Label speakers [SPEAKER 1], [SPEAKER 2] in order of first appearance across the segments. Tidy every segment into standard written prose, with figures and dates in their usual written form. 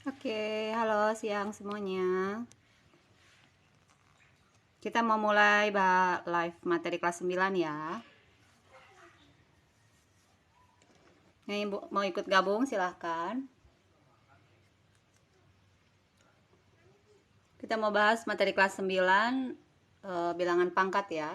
[SPEAKER 1] Oke, halo siang semuanya. Kita mau mulai live materi kelas 9 ya. Yang mau ikut gabung silahkan. Kita mau bahas materi kelas 9 bilangan pangkat ya.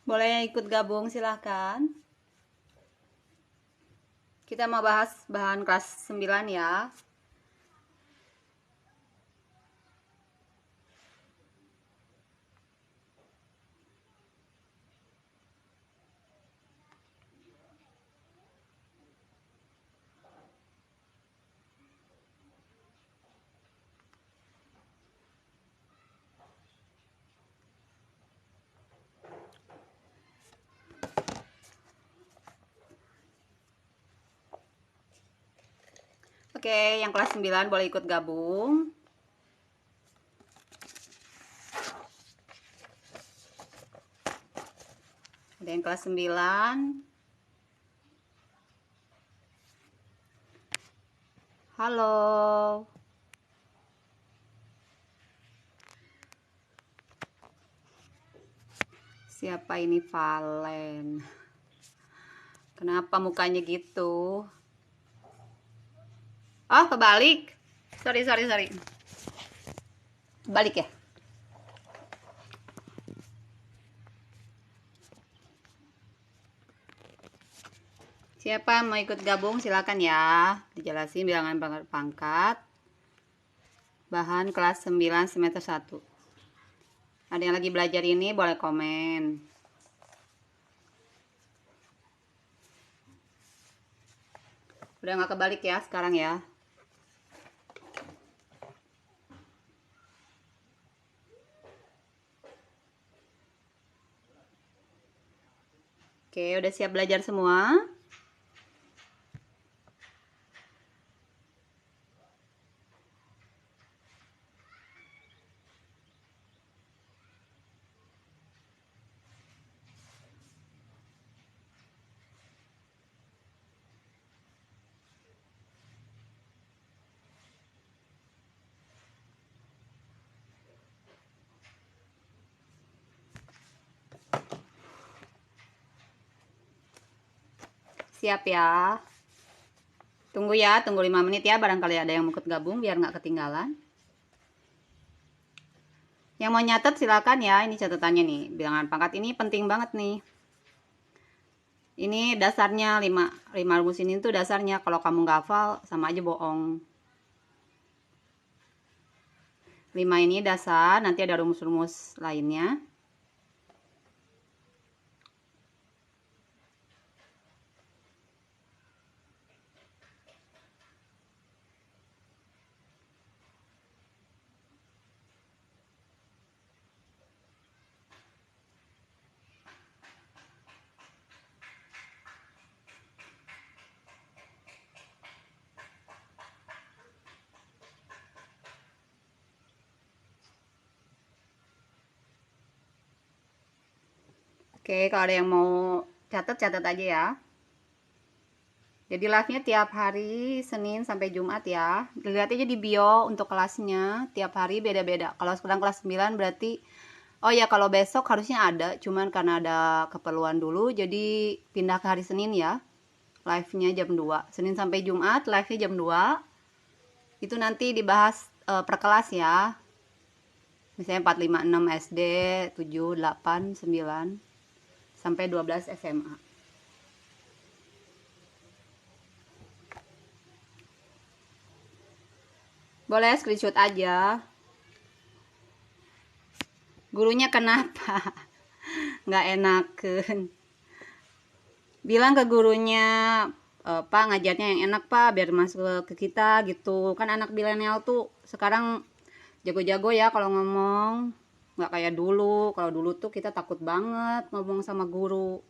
[SPEAKER 1] Boleh ikut gabung silahkan. Kita mau bahas bahan kelas 9 ya. Oke, yang kelas 9 boleh ikut gabung. Ada yang kelas 9. Halo. Siapa ini Valen? Kenapa mukanya gitu? Oh, kebalik. Sorry. Balik ya. Siapa mau ikut gabung silakan ya. Dijelasin bilangan pangkat. Bahan kelas 9 semester 1. Ada yang lagi belajar ini boleh komen. Udah nggak kebalik ya sekarang ya. Oke, udah siap belajar semua? Siap ya. Tunggu ya, tunggu 5 menit ya, barangkali ada yang mau ikut gabung biar nggak ketinggalan. Yang mau nyatet silakan ya, ini catatannya nih. Bilangan pangkat ini penting banget nih. Ini dasarnya 5 rumus ini tuh dasarnya. Kalau kamu nggak hafal sama aja bohong. 5 ini dasar, nanti ada rumus-rumus lainnya. Oke, kalau ada yang mau catat aja ya. Jadi live-nya tiap hari Senin sampai Jumat ya. Lihat aja di bio untuk kelasnya, tiap hari beda-beda. Kalau sekarang kelas 9 berarti oh ya, kalau besok harusnya ada, cuman karena ada keperluan dulu jadi pindah ke hari Senin ya. Live-nya jam 2. Senin sampai Jumat live-nya jam 2. Itu nanti dibahas per kelas ya. Misalnya 4, 5, 6 SD, 7, 8, 9 sampai 12 SMA. Boleh screenshot aja. Gurunya kenapa? Nggak enakan. Bilang ke gurunya Pak ngajarnya yang enak Pak biar masuk ke kita gitu. Kan anak milenial tuh sekarang jago-jago ya kalau ngomong, nggak kayak dulu. Kalau dulu tuh kita takut banget ngomong sama guru.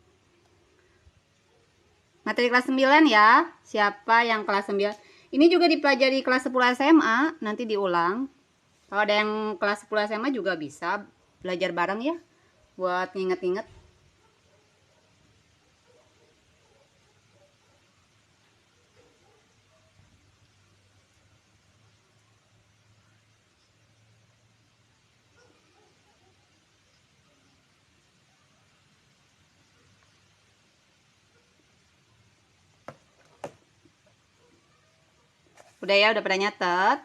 [SPEAKER 1] Materi kelas 9 ya. Siapa yang kelas 9? Ini juga dipelajari kelas 10 SMA, nanti diulang. Kalau ada yang kelas 10 SMA juga bisa belajar bareng ya, buat nginget-nginget. Udah ya, udah pada nyatet.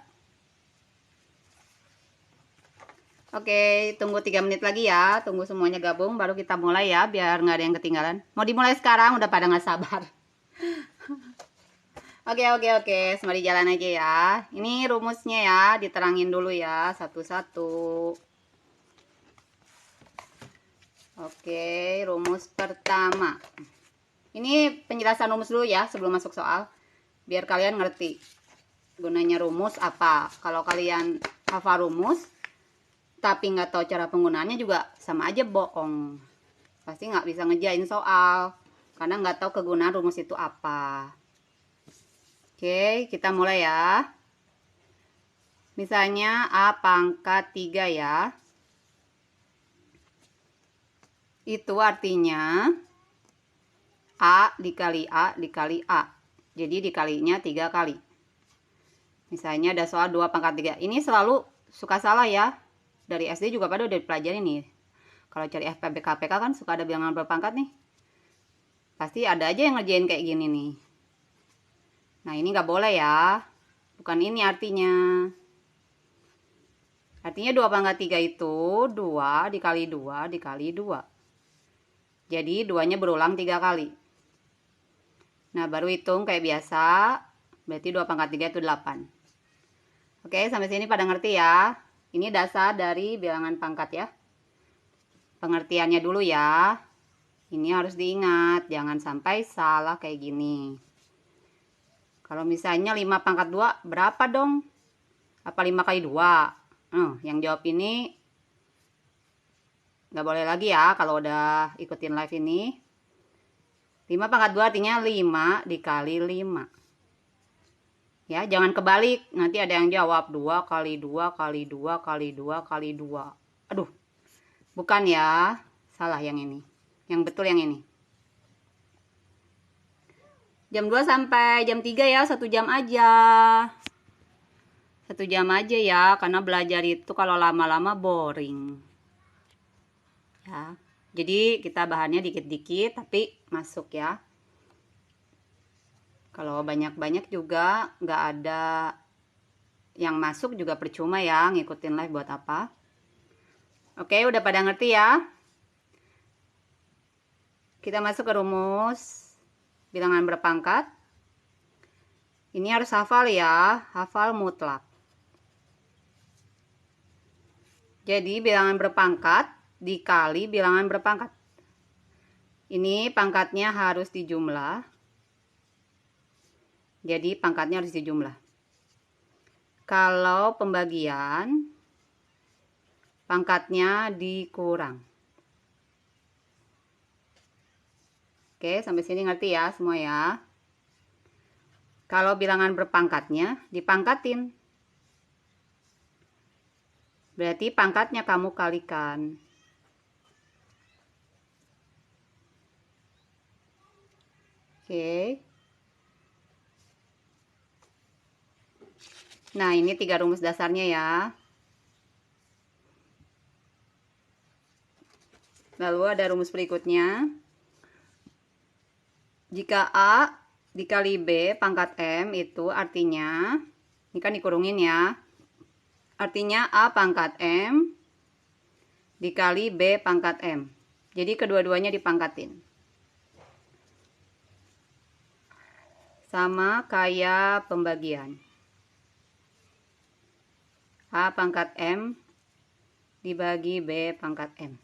[SPEAKER 1] Oke, tunggu 3 menit lagi ya. Tunggu semuanya gabung, baru kita mulai ya, biar nggak ada yang ketinggalan. Mau dimulai sekarang, udah pada nggak sabar. Oke. Sembari jalan aja ya. Ini rumusnya ya, diterangin dulu ya, satu-satu. Oke, rumus pertama. Ini penjelasan rumus dulu ya, sebelum masuk soal. Biar kalian ngerti gunanya rumus apa. Kalau kalian hafal rumus, tapi nggak tahu cara penggunaannya juga sama aja bohong. Pasti nggak bisa ngejain soal karena nggak tahu kegunaan rumus itu apa. Oke, kita mulai ya. Misalnya A pangkat 3 ya. Itu artinya A dikali A dikali A. Jadi dikalinya 3 kali. Misalnya ada soal 2 pangkat 3. Ini selalu suka salah ya. Dari SD juga pada udah dipelajari nih. Kalau cari FPB KPK kan suka ada bilangan berpangkat nih. Pasti ada aja yang ngerjain kayak gini nih. Nah ini nggak boleh ya. Bukan ini artinya. Artinya 2 pangkat 3 itu 2 dikali 2 dikali 2. Jadi 2-nya berulang 3 kali. Nah baru hitung kayak biasa. Berarti 2 pangkat 3 itu 8. Oke, sampai sini pada ngerti ya. Ini dasar dari bilangan pangkat ya. Pengertiannya dulu ya. Ini harus diingat, jangan sampai salah kayak gini. Kalau misalnya 5 pangkat 2, berapa dong? Apa 5 kali 2? Yang jawab ini nggak boleh lagi ya kalau udah ikutin live ini. 5 pangkat 2 artinya 5 dikali 5. Ya, jangan kebalik. Nanti ada yang jawab 2 kali 2 kali 2 kali 2 kali 2. Aduh, bukan ya. Salah yang ini. Yang betul yang ini. Jam 2 sampai jam 3 ya, 1 jam aja. 1 jam aja ya, karena belajar itu kalau lama-lama boring. Ya, jadi kita bahannya dikit-dikit tapi masuk ya. Kalau banyak-banyak juga nggak ada yang masuk juga percuma ya, ngikutin live buat apa. Oke, udah pada ngerti ya. Kita masuk ke rumus bilangan berpangkat. Ini harus hafal ya, hafal mutlak. Jadi bilangan berpangkat dikali bilangan berpangkat. Ini pangkatnya harus dijumlah. Jadi pangkatnya harus dijumlah. Kalau pembagian, pangkatnya dikurang. Oke, sampai sini ngerti ya semua ya. Kalau bilangan berpangkatnya dipangkatin. Berarti pangkatnya kamu kalikan. Oke. Nah, ini 3 rumus dasarnya ya. Lalu ada rumus berikutnya. Jika A dikali B pangkat M itu artinya, ini kan dikurungin ya. Artinya A pangkat M dikali B pangkat M. Jadi kedua-duanya dipangkatin. Sama kayak pembagian. A pangkat M dibagi B pangkat M.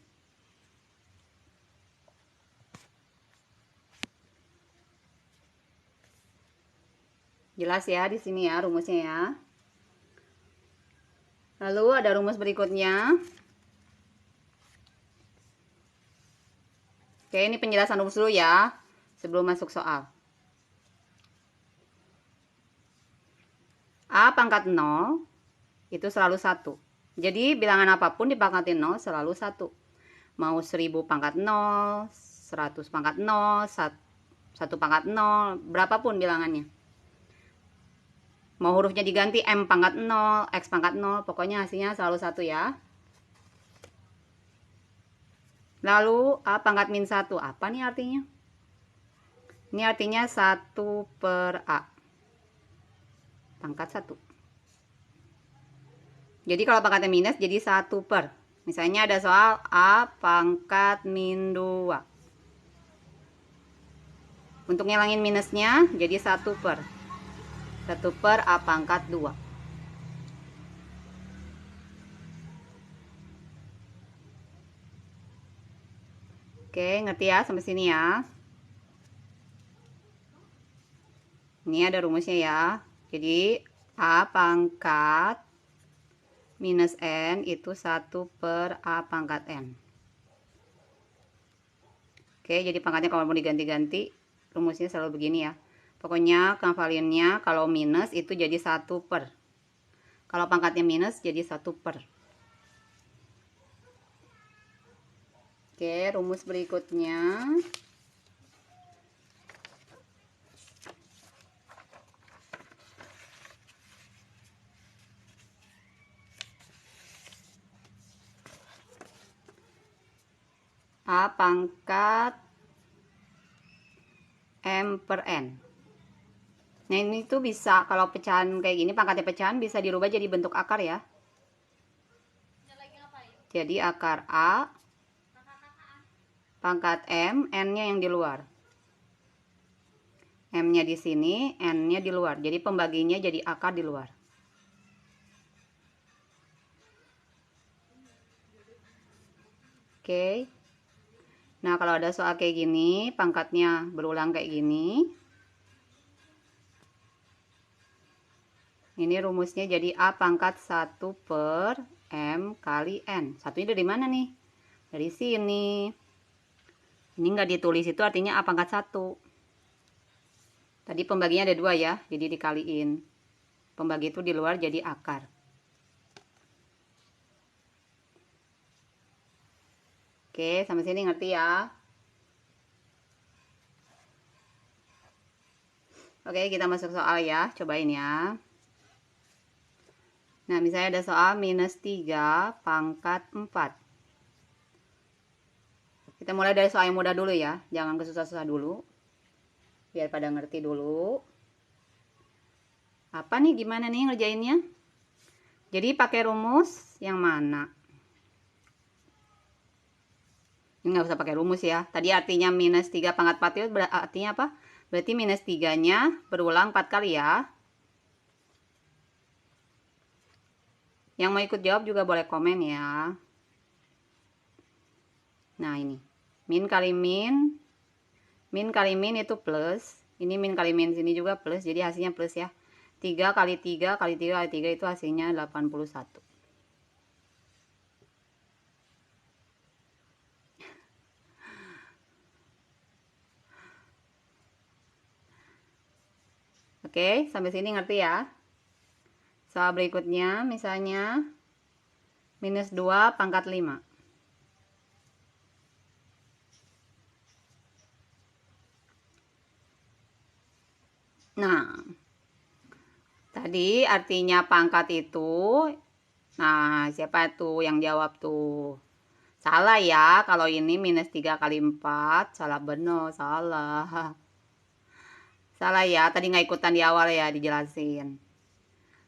[SPEAKER 1] Jelas ya di sini ya rumusnya ya. Lalu ada rumus berikutnya. Oke, ini penjelasan rumus dulu ya sebelum masuk soal. A pangkat 0 itu selalu 1. Jadi bilangan apapun dipangkatin 0 selalu 1. Mau 1000 pangkat 0, 100 pangkat 0, 1 pangkat 0, berapapun bilangannya. Mau hurufnya diganti M pangkat 0, X pangkat 0, pokoknya hasilnya selalu 1 ya. Lalu A pangkat min 1, apa nih artinya? Ini artinya 1 per A. Pangkat 1. Jadi kalau pangkatnya minus jadi 1 per. Misalnya ada soal A pangkat min 2. Untuk ngilangin minusnya jadi 1 per. 1 per A pangkat 2. Oke, ngerti ya sampai sini ya. Ini ada rumusnya ya. Jadi A pangkat minus N itu 1 per A pangkat N. Oke, jadi pangkatnya kalau mau diganti-ganti, rumusnya selalu begini ya. Pokoknya konvalinnya kalau minus itu jadi 1 per. Kalau pangkatnya minus jadi 1 per. Oke, rumus berikutnya. A pangkat M per N. Nah ini tuh bisa, kalau pecahan kayak gini, pangkatnya pecahan bisa dirubah jadi bentuk akar ya. Jadi akar A pangkat M, N-nya yang di luar. M-nya di sini, N-nya di luar. Jadi pembaginya jadi akar di luar. Oke. Nah, kalau ada soal kayak gini, pangkatnya berulang kayak gini. Ini rumusnya jadi A pangkat 1 per M kali N. Satunya dari mana nih? Dari sini. Ini nggak ditulis itu artinya A pangkat 1. Tadi pembaginya ada 2 ya, jadi dikaliin. Pembagi itu di luar jadi akar. Oke, sampai sini ngerti ya? Oke, kita masuk soal ya. Cobain ya. Nah, misalnya ada soal minus 3 pangkat 4. Kita mulai dari soal yang mudah dulu ya. Jangan ke susah-susah dulu. Biar pada ngerti dulu. Apa nih, gimana nih ngerjainnya? Jadi pakai rumus yang mana? Ini nggak usah pakai rumus ya. Tadi artinya minus 3 pangkat 4 itu artinya apa? Berarti minus 3-nya berulang 4 kali ya. Yang mau ikut jawab juga boleh komen ya. Nah ini. Min kali min. Min kali min itu plus. Ini min kali min sini juga plus. Jadi hasilnya plus ya. 3 kali 3 kali 3 kali 3 itu hasilnya 81. Oke, sampai sini ngerti ya? Soal berikutnya misalnya minus 2 pangkat 5. Nah, tadi artinya pangkat itu, nah siapa tuh yang jawab tuh? Salah ya, kalau ini minus 3 kali 4, salah bener, salah. Salah ya, tadi nggak ikutan di awal ya, dijelasin.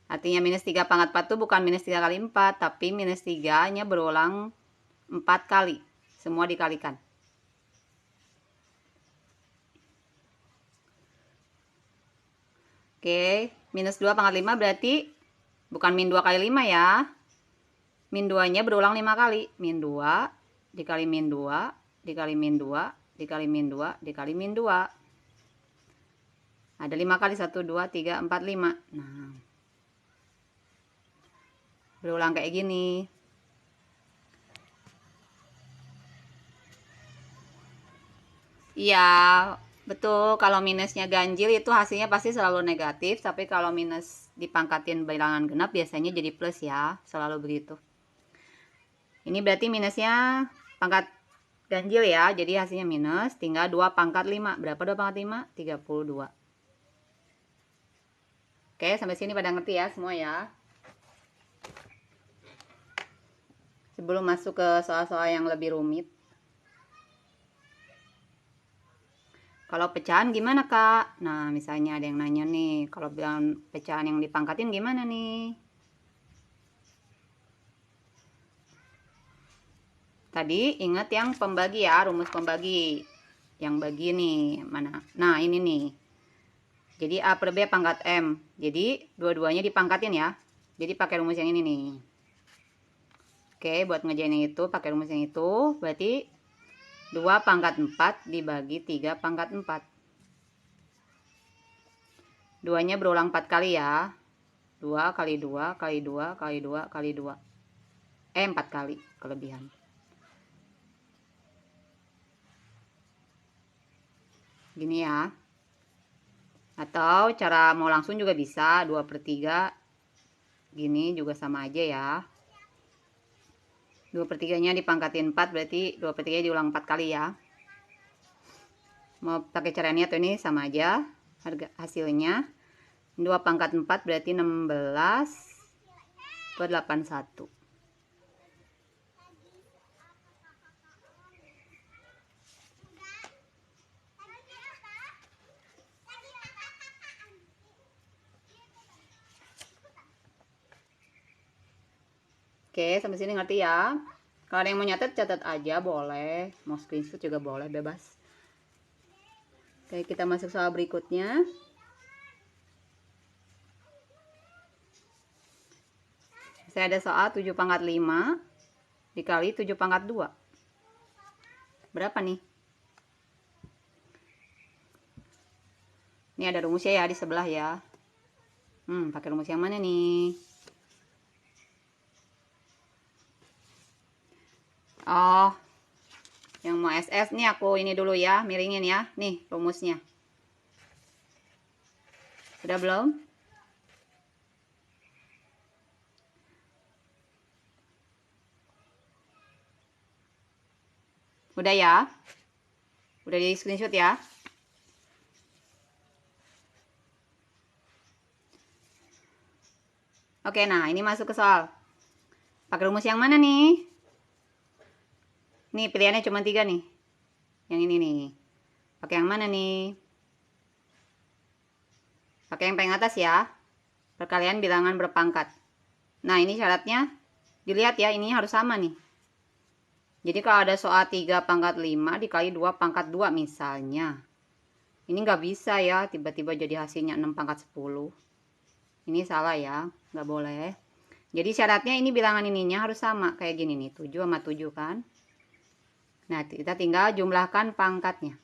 [SPEAKER 1] Artinya minus 3 pangkat 4 itu bukan minus 3 kali 4, tapi minus 3-nya berulang 4 kali. Semua dikalikan. Oke, minus 2 pangkat 5 berarti bukan min 2 kali 5 ya. Min 2-nya berulang 5 kali. Min 2 dikali min 2, dikali min 2, dikali min 2, dikali min 2. Ada 5 kali, 1, 2, 3, 4, 5. Nah, berulang kayak gini. Iya, betul. Kalau minusnya ganjil itu hasilnya pasti selalu negatif. Tapi kalau minus dipangkatin bilangan genap biasanya jadi plus ya. Selalu begitu. Ini berarti minusnya pangkat ganjil ya. Jadi hasilnya minus. Tinggal 2 pangkat 5. Berapa 2 pangkat 5? 32. Oke, sampai sini pada ngerti ya semua ya. Sebelum masuk ke soal-soal yang lebih rumit. Kalau pecahan gimana Kak? Nah misalnya ada yang nanya nih, kalau bilang pecahan yang dipangkatin gimana nih? Tadi ingat yang pembagi ya, rumus pembagi. Yang bagi nih, mana? Nah ini nih. Jadi A per B pangkat M. Jadi dua-duanya dipangkatin ya. Jadi pakai rumus yang ini nih. Oke, buat ngerjain yang itu pakai rumus yang itu. Berarti 2 pangkat 4 dibagi 3 pangkat 4. Duanya berulang 4 kali ya. 2 kali 2 kali 2 kali 2 kali 2. 4 kali kelebihan. Gini ya. Atau cara mau langsung juga bisa. 2 per 3. Gini juga sama aja ya. 2 per 3 nya dipangkatin 4 berarti 2 per 3 diulang 4 kali ya. Mau pakai cara ini atau ini sama aja hasilnya. 2 pangkat 4 berarti 16 per 81. Oke, sampai sini ngerti ya. Kalau ada yang mau nyatet, catat aja boleh. Mau screenshot juga boleh, bebas. Oke, kita masuk soal berikutnya. Saya ada soal 7 pangkat 5 dikali 7 pangkat 2. Berapa nih? Ini ada rumusnya ya di sebelah ya. Pakai rumus yang mana nih? Oh, yang mau SS nih aku ini dulu ya, miringin ya. Nih rumusnya. Sudah belum? Udah ya? Udah di screenshot ya? Oke, nah ini masuk ke soal. Pakai rumus yang mana nih? Nih pilihannya cuma 3 nih. Yang ini nih. Pakai yang mana nih? Pakai yang paling atas ya. Perkalian bilangan berpangkat. Nah ini syaratnya. Dilihat ya, ini harus sama nih. Jadi kalau ada soal 3 pangkat 5 dikali 2 pangkat 2 misalnya. Ini nggak bisa ya, tiba-tiba jadi hasilnya 6 pangkat 10. Ini salah ya, nggak boleh. Jadi syaratnya ini bilangan ininya harus sama. Kayak gini nih, 7 sama 7 kan. Nah, kita tinggal jumlahkan pangkatnya.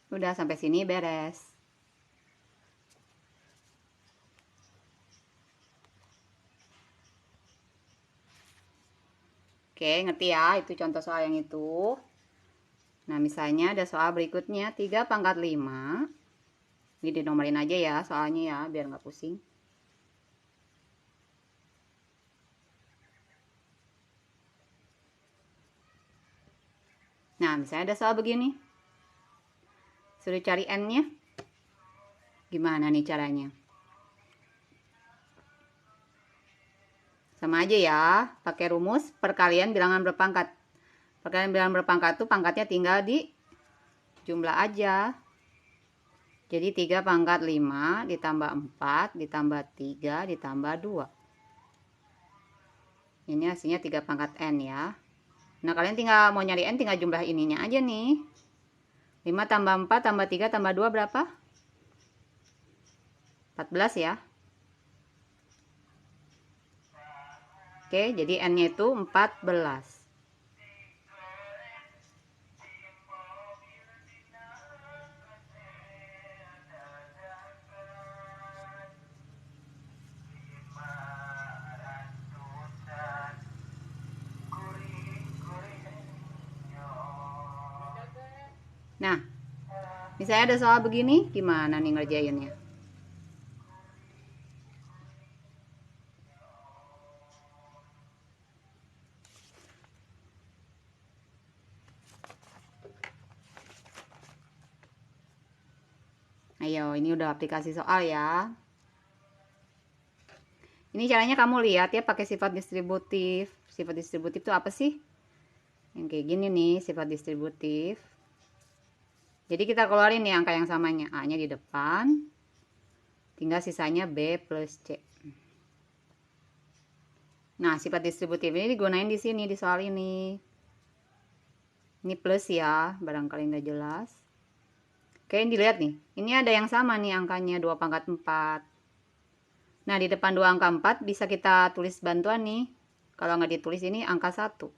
[SPEAKER 1] Udah sampai sini beres. Oke, ngerti ya? Itu contoh soal yang itu. Nah, misalnya ada soal berikutnya 3 pangkat 5. Ini dinomorin aja ya soalnya ya, biar nggak pusing. Nah, misalnya ada soal begini. Suruh cari N-nya. Gimana nih caranya? Sama aja ya, pakai rumus perkalian bilangan berpangkat. Perkalian bilangan berpangkat itu pangkatnya tinggal di jumlah aja. Jadi 3 pangkat 5 ditambah 4 ditambah 3 ditambah 2. Ini hasilnya 3 pangkat N ya. Nah kalian tinggal mau nyari N tinggal jumlah ininya aja nih. 5 tambah 4 tambah 3 tambah 2 berapa? 14 ya. Oke, jadi N-nya itu 14. Misalnya ada soal begini, gimana nih ngerjainnya? Ayo, ini udah aplikasi soal ya. Ini caranya kamu lihat ya pakai sifat distributif. Sifat distributif itu apa sih? Yang kayak gini nih, sifat distributif. Jadi kita keluarin nih angka yang samanya. A-nya di depan. Tinggal sisanya B plus C. Nah, sifat distributif ini digunain di sini, di soal ini. Ini plus ya, barangkali nggak jelas. Oke, ini dilihat nih. Ini ada yang sama nih angkanya, 2 pangkat 4. Nah, di depan 2 angka 4 bisa kita tulis bantuan nih. Kalau nggak ditulis ini angka 1.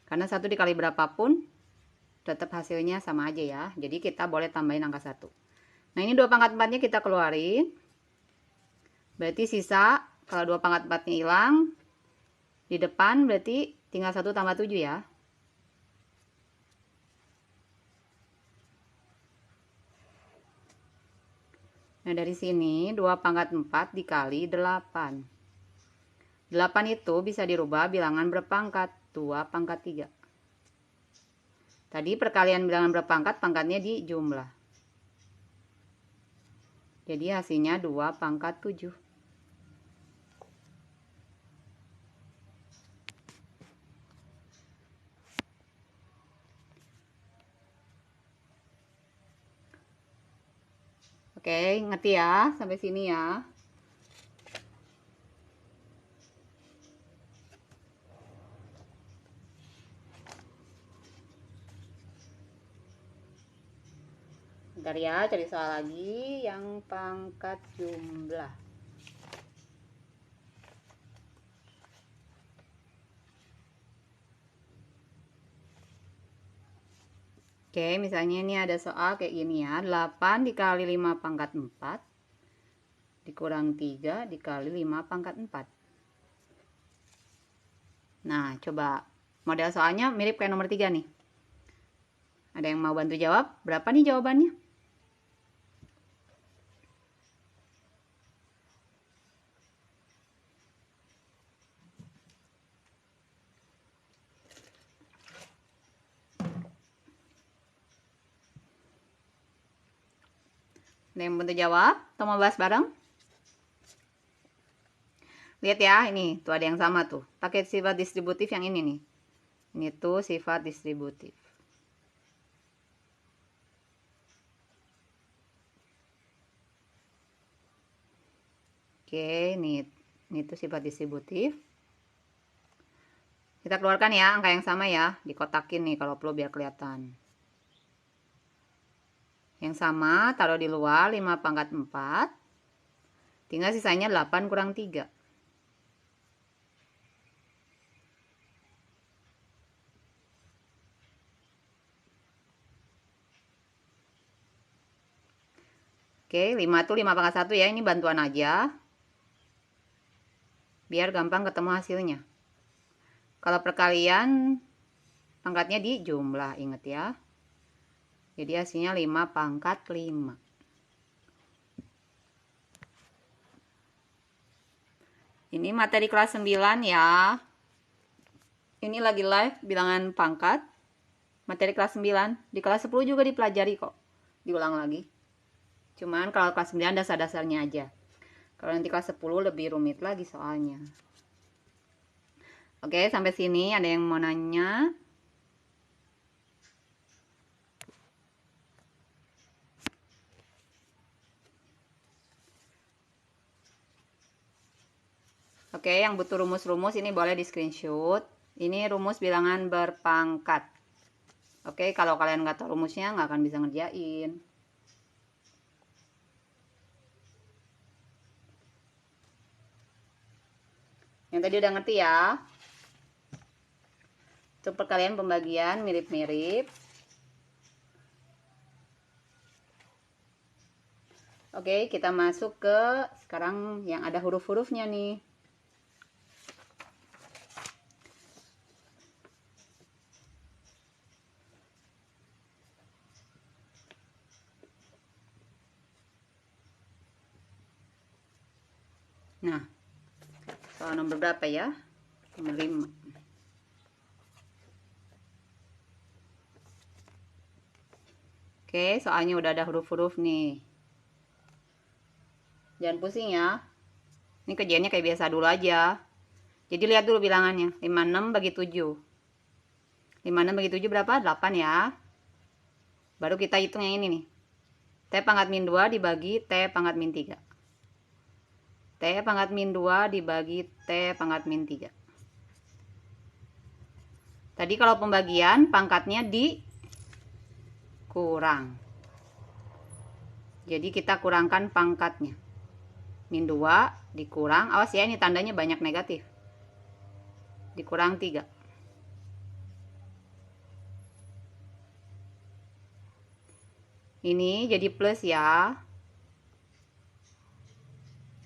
[SPEAKER 1] Karena 1 dikali berapapun, tetap hasilnya sama aja ya. Jadi kita boleh tambahin angka 1. Nah, ini 2 pangkat 4-nya kita keluarin. Berarti sisa, kalau 2 pangkat 4-nya hilang, di depan berarti tinggal 1 tambah 7 ya. Nah, dari sini 2 pangkat 4 dikali 8. 8 itu bisa dirubah bilangan berpangkat, 2 pangkat 3. Tadi perkalian bilangan berpangkat, pangkatnya di jumlah. Jadi hasilnya 2 pangkat 7. Oke, ngerti ya sampai sini ya. Bentar ya, cari soal lagi yang pangkat jumlah. Oke, misalnya ini ada soal kayak gini ya. 8 dikali 5 pangkat 4 dikurang 3 dikali 5 pangkat 4. Nah, coba model soalnya mirip kayak nomor 3 nih. Ada yang mau bantu jawab? Berapa nih jawabannya? Ada yang bantu jawab? Atau mau bahas bareng? Lihat ya, ini tuh ada yang sama tuh. Pakai sifat distributif yang ini nih. Ini tuh sifat distributif. Oke, ini tuh sifat distributif. Kita keluarkan ya angka yang sama ya, dikotakin nih kalau perlu biar kelihatan. Yang sama taruh di luar 5 pangkat 4. Tinggal sisanya 8 kurang 3. Oke, 5 tuh 5 pangkat 1 ya, ini bantuan aja. Biar gampang ketemu hasilnya. Kalau perkalian pangkatnya di jumlah, inget ya. Jadi hasilnya 5 pangkat 5. Ini materi kelas 9 ya. Ini lagi live bilangan pangkat. Materi kelas 9. Di kelas 10 juga dipelajari kok. Diulang lagi. Cuman kalau kelas 9 dasar-dasarnya aja. Kalau nanti kelas 10 lebih rumit lagi soalnya. Oke, sampai sini ada yang mau nanya? Oke, yang butuh rumus-rumus ini boleh di screenshot. Ini rumus bilangan berpangkat. Oke, kalau kalian nggak tahu rumusnya nggak akan bisa ngerjain. Yang tadi udah ngerti ya. Untuk perkalian pembagian mirip-mirip. Oke, kita masuk ke sekarang yang ada huruf-hurufnya nih. Nah, soal nomor berapa ya? Nomor 5. Oke, soalnya udah ada huruf-huruf nih. Jangan pusing ya. Ini kerjaannya kayak biasa dulu aja. Jadi lihat dulu bilangannya. 56 bagi 7. 56 bagi 7 berapa? 8 ya. Baru kita hitung yang ini nih. T pangkat min 2 dibagi T pangkat min 3. T pangkat min 2 dibagi T pangkat min 3. Tadi kalau pembagian pangkatnya dikurang. Jadi kita kurangkan pangkatnya. Min 2 dikurang. Awas ya, ini tandanya banyak negatif. Dikurang 3. Ini jadi plus ya.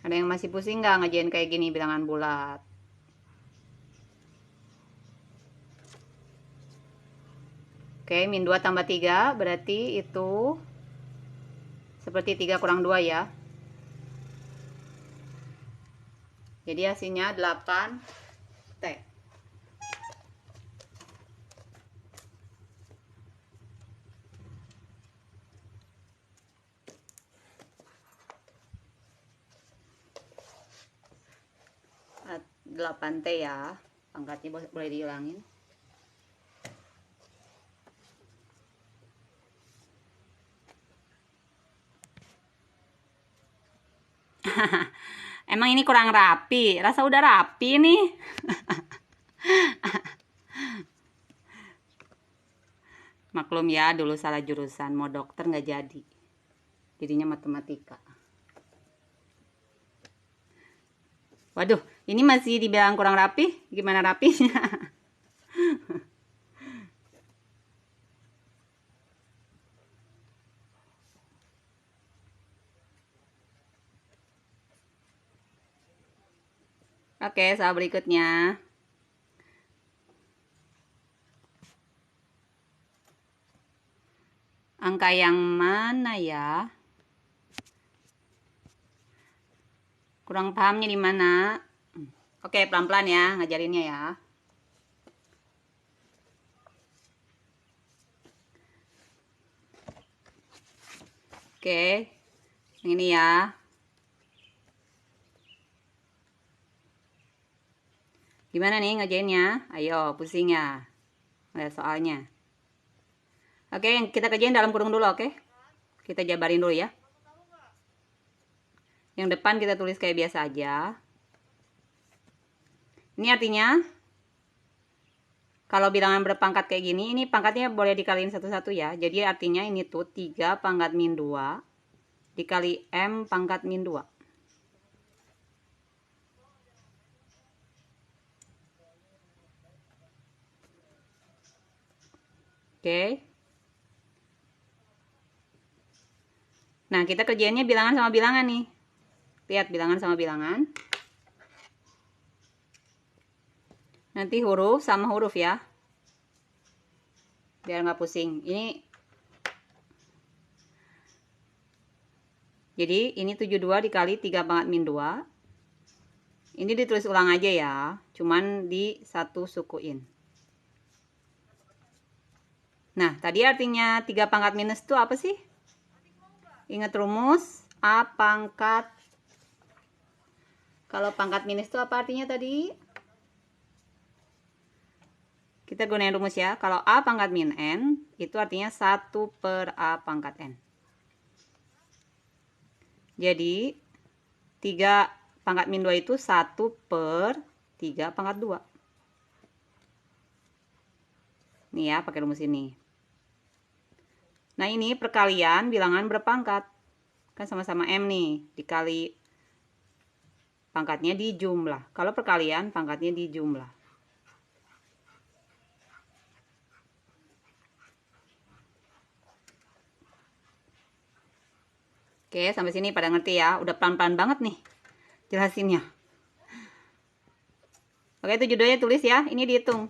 [SPEAKER 1] Ada yang masih pusing nggak ngerjain kayak gini bilangan bulat? Oke, min 2 tambah 3 berarti itu seperti 3 kurang 2 ya. Jadi hasilnya 8 T. At 8 T ya. Pangkatnya boleh dihilangin. Emang ini kurang rapi? Rasa udah rapi nih. Maklum ya, dulu salah jurusan. Mau dokter nggak jadi. Jadinya matematika. Waduh, ini masih dibilang kurang rapi? Gimana rapinya? Oke, soal berikutnya. Angka yang mana ya? Kurang pahamnya di mana? Oke, pelan-pelan ya ngajarinnya ya. Oke, yang ini ya. Gimana nih ngerjainnya? Ayo, pusing ya. Lihat soalnya. Oke, yang kita kerjain dalam kurung dulu, oke? Kita jabarin dulu ya. Yang depan kita tulis kayak biasa aja. Ini artinya, kalau bilangan berpangkat kayak gini, ini pangkatnya boleh dikaliin satu-satu ya. Jadi artinya ini tuh 3 pangkat min 2 dikali M pangkat min 2. Oke. Nah, kita kerjainnya bilangan sama bilangan nih. Lihat bilangan sama bilangan. Nanti huruf sama huruf ya. Biar nggak pusing. Jadi ini 72 dikali 3 pangkat min 2. Ini ditulis ulang aja ya. Cuman di satu sukuin. Nah, tadi artinya 3 pangkat minus itu apa sih? Ingat rumus A pangkat. Kalau pangkat minus itu apa artinya tadi? Kita gunain rumus ya. Kalau A pangkat min N, itu artinya 1 per A pangkat N. Jadi, 3 pangkat min 2 itu 1 per 3 pangkat 2. Nih ya, pakai rumus ini. Nah, ini perkalian bilangan berpangkat. Kan sama-sama M nih, dikali pangkatnya di jumlah. Kalau perkalian, pangkatnya di jumlah. Oke, sampai sini pada ngerti ya. Udah pelan-pelan banget nih jelasinnya. Oke, itu judulnya tulis ya. Ini dihitung.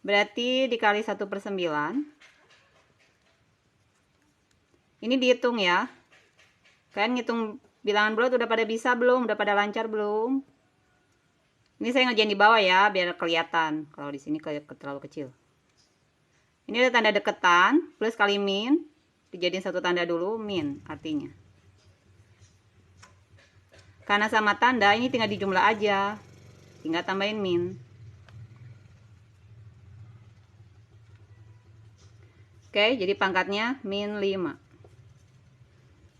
[SPEAKER 1] Berarti dikali 1/9. Ini dihitung ya. Kalian ngitung Bilangan bulat udah pada bisa belum? Udah pada lancar belum? Ini saya ngerjain di bawah ya, biar kelihatan. Kalau di sini terlalu kecil. Ini ada tanda deketan, plus kali min. Dijadiin satu tanda dulu, min artinya. Karena sama tanda, ini tinggal dijumlah aja. Tinggal tambahin min. Oke, jadi pangkatnya min 5.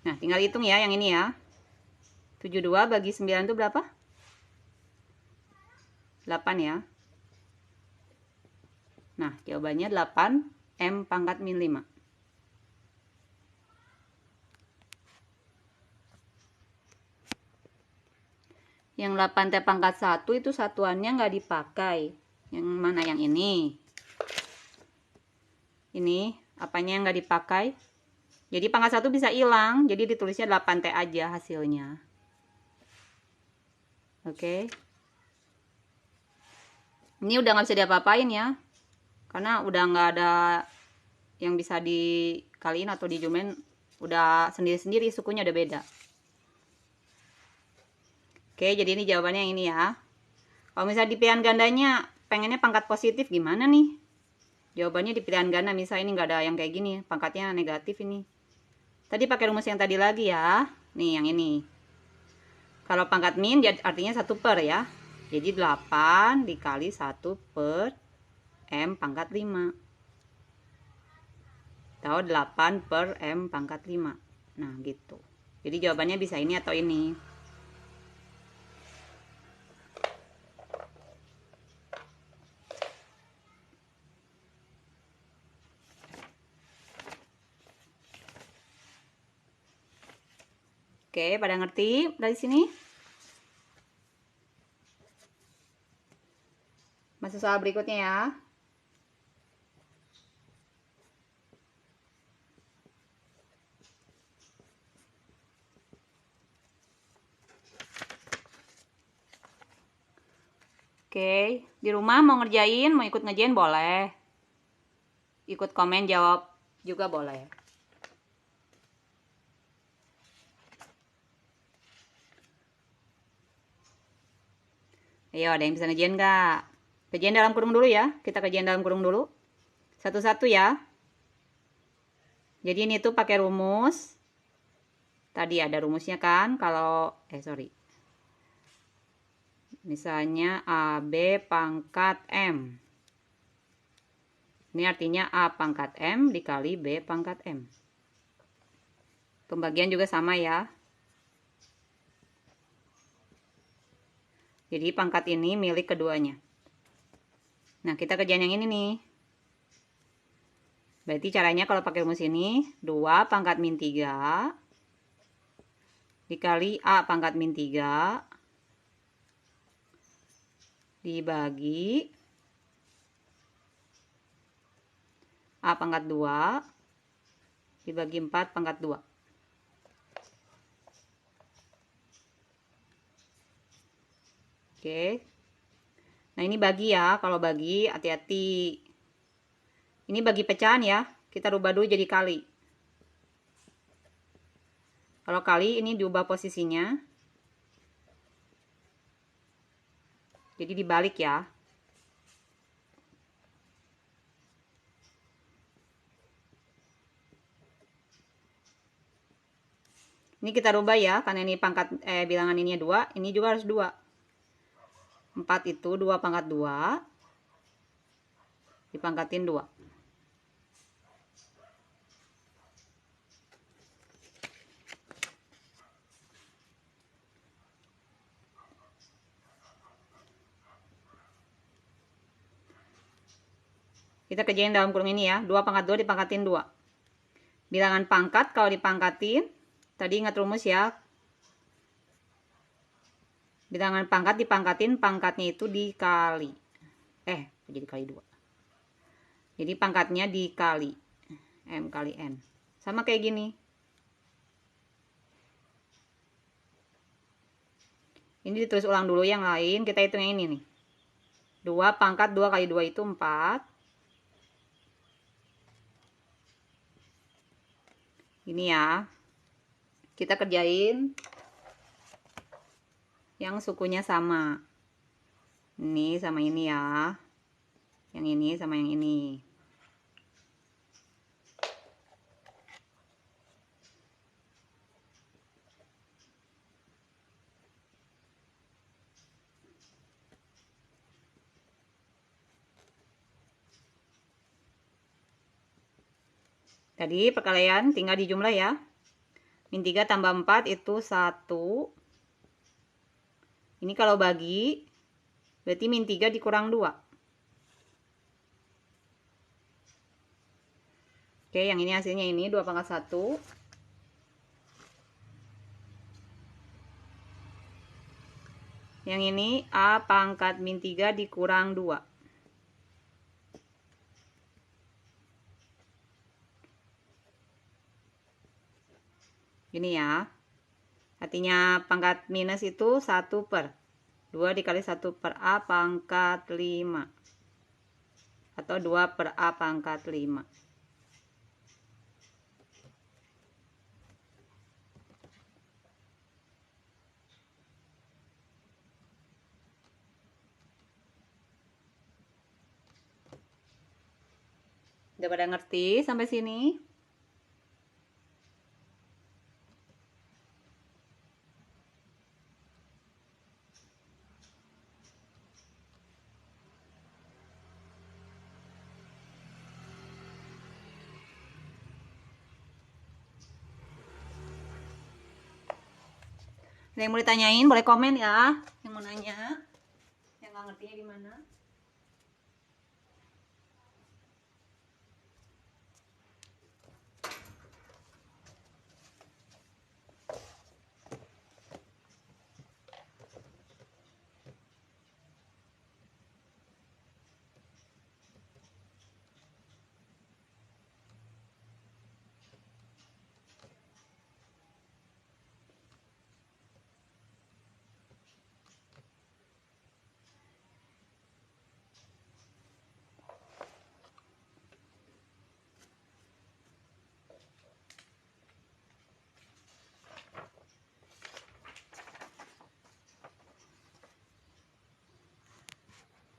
[SPEAKER 1] Nah, tinggal hitung ya yang ini ya. 72 bagi 9 itu berapa? 8 ya. Nah, jawabannya 8 M pangkat min 5. Yang 8 T pangkat 1 itu satuannya nggak dipakai. Yang mana yang ini? Ini, apanya yang nggak dipakai? Jadi pangkat 1 bisa hilang, jadi ditulisnya 8T aja hasilnya. Oke. Ini udah nggak bisa diapa-apain ya. Karena udah nggak ada yang bisa dikaliin atau dijumlahin, udah sendiri-sendiri, sukunya udah beda. Oke, jadi ini jawabannya yang ini ya. Kalau misalnya di pilihan gandanya pengennya pangkat positif gimana nih? Jawabannya di pilihan ganda, misalnya ini nggak ada yang kayak gini, pangkatnya negatif ini. Tadi pakai rumus yang tadi lagi ya. Nih yang ini. Kalau pangkat min artinya 1 per ya. Jadi 8 dikali 1 per M pangkat 5. Atau 8 per M pangkat 5. Nah gitu. Jadi jawabannya bisa ini atau ini. Oke, pada ngerti dari sini? Masuk soal berikutnya ya. Oke, di rumah mau ngerjain, mau ikut ngerjain boleh. Ikut komen jawab juga boleh. Ayo, ada yang bisa ngerjain nggak? Kerjain dalam kurung dulu ya. Kita kerjain dalam kurung dulu. Satu-satu ya. Jadi ini tuh pakai rumus. Tadi ada rumusnya kan. Kalau, misalnya AB pangkat M. Ini artinya A pangkat M dikali B pangkat M. Pembagian juga sama ya. Jadi pangkat ini milik keduanya. Nah, kita kerjain yang ini nih. Berarti caranya kalau pakai rumus ini, 2 pangkat min 3 dikali A pangkat min 3 dibagi A pangkat 2 dibagi 4 pangkat 2. Oke. Nah, ini bagi ya. Kalau bagi, hati-hati. Ini bagi pecahan ya. Kita rubah dulu jadi kali. Kalau kali, ini diubah posisinya. Jadi dibalik ya. Ini kita rubah ya. Karena ini pangkat bilangan ini 2. Ini juga harus 2. 4 itu 2 pangkat 2 dipangkatin 2. Kita kerjain dalam kurung ini ya. 2 pangkat 2 dipangkatin 2. Bilangan pangkat kalau dipangkatin, tadi ingat rumus ya. Bilangan pangkat dipangkatin, pangkatnya itu dikali. Jadi kali 2. Jadi pangkatnya dikali. M kali N. Sama kayak gini. Ini ditulis ulang dulu yang lain. Kita hitung yang ini nih. 2 pangkat 2 kali 2 itu 4. Ini ya. Kita kerjain yang sukunya sama. Ini sama ini ya. Yang ini sama yang ini. Tadi perkalian tinggal dijumlah ya. Min 3 tambah 4 itu 1. Ini kalau bagi, berarti min 3 dikurang 2. Oke, yang ini hasilnya ini 2 pangkat 1. Yang ini A pangkat min 3 dikurang 2. Gini ya. Artinya pangkat minus itu 1 per 2 dikali 1 per A pangkat 5. Atau 2 per A pangkat 5. Udah pada ngerti sampai sini? Ada yang mau ditanyain, boleh komen ya. Yang mau nanya, yang nggak ngertinya di mana.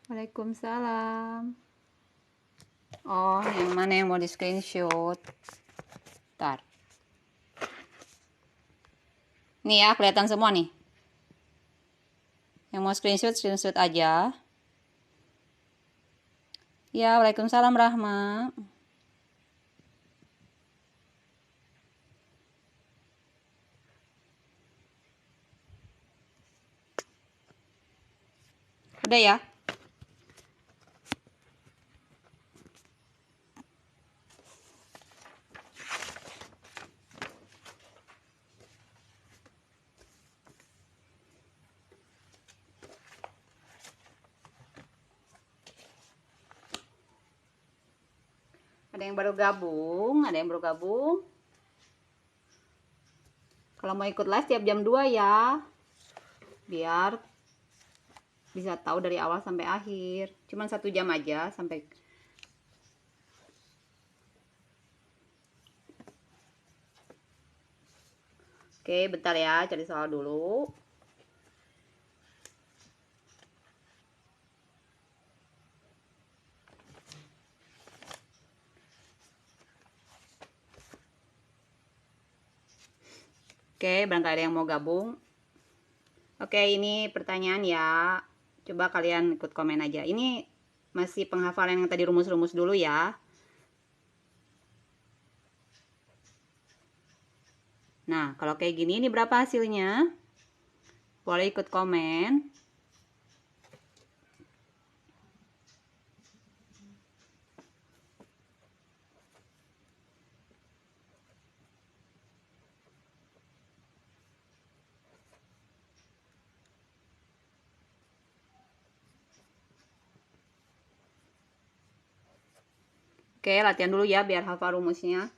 [SPEAKER 1] Waalaikumsalam. Oh, yang mana yang mau di screenshot? Ntar. Nih ya, kelihatan semua nih. Yang mau screenshot, screenshot aja. Ya, waalaikumsalam Rahma. Udah ya? Ada yang baru gabung, ada yang baru gabung. Kalau mau ikut live tiap jam 2 ya. Biar bisa tahu dari awal sampai akhir. Cuman 1 jam aja sampai. Oke, bentar ya, cari soal dulu. Oke, barangkali ada yang mau gabung. Oke, ini pertanyaan ya. Coba kalian ikut komen aja. Ini masih penghafalan yang tadi rumus-rumus dulu ya. Nah, kalau kayak gini, ini berapa hasilnya? Boleh ikut komen. Oke, latihan dulu ya biar hafal rumusnya.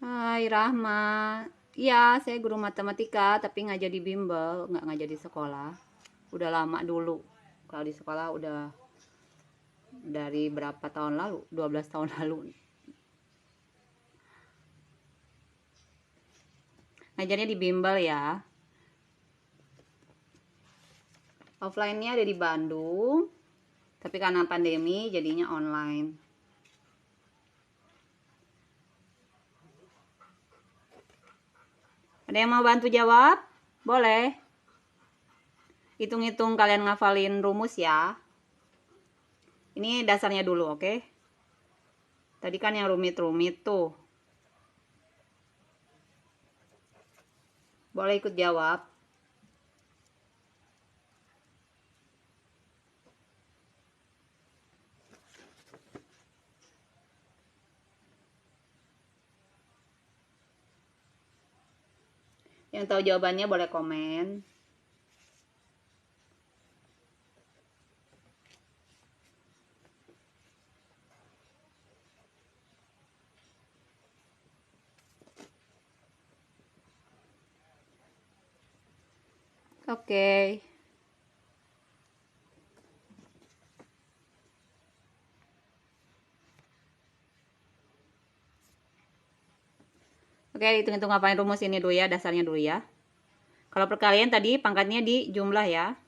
[SPEAKER 1] Hai Rahma. Iya, saya guru matematika, tapi ngajar di bimbel, nggak ngajar di sekolah. Udah lama dulu. Kalau di sekolah udah dari berapa tahun lalu? 12 tahun lalu. Ngajarnya di bimbel ya. Offline-nya ada di Bandung, tapi karena pandemi jadinya online. Ada yang mau bantu jawab? Boleh. Hitung-hitung kalian ngafalin rumus ya. Ini dasarnya dulu, oke? Tadi kan yang rumit-rumit tuh. Boleh ikut jawab. Yang tahu jawabannya boleh komen. Oke. Oke, hitung-hitung ngapain rumus ini dulu ya, dasarnya dulu ya. Kalau perkalian tadi pangkatnya di jumlah ya.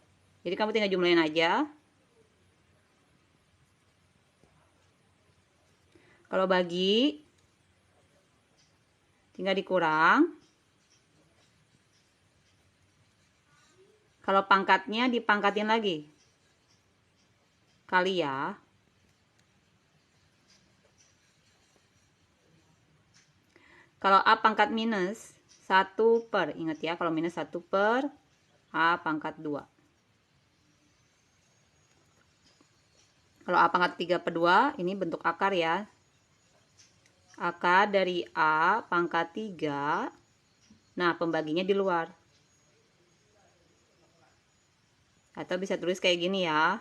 [SPEAKER 1] Jadi kamu tinggal jumlahin aja. Kalau bagi, tinggal dikurang. Kalau pangkatnya dipangkatin lagi. Kali ya. Kalau A pangkat minus 1 per, ingat ya, kalau minus 1 per A pangkat 2. Kalau A pangkat 3 per 2, ini bentuk akar ya. Akar dari A pangkat 3. Nah, pembaginya di luar. Atau bisa tulis kayak gini ya.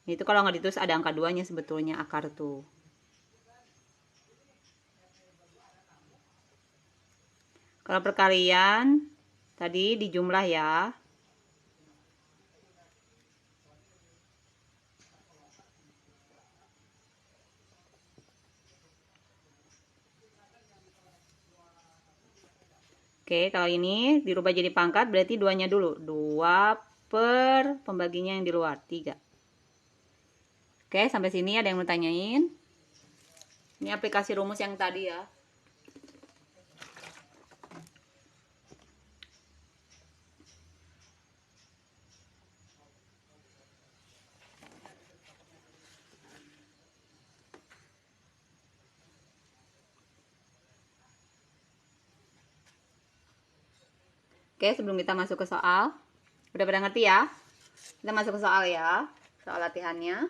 [SPEAKER 1] Itu kalau nggak ditulis ada angka 2-nya sebetulnya akar tuh. Kalau perkalian tadi dijumlah ya. Oke, kalau ini dirubah jadi pangkat berarti 2-nya dulu. 2 per pembaginya yang di luar, 3. Oke, sampai sini ada yang mau tanyain? Ini aplikasi rumus yang tadi ya. Oke, sebelum kita masuk ke soal, udah pada ngerti ya? Kita masuk ke soal ya, soal latihannya.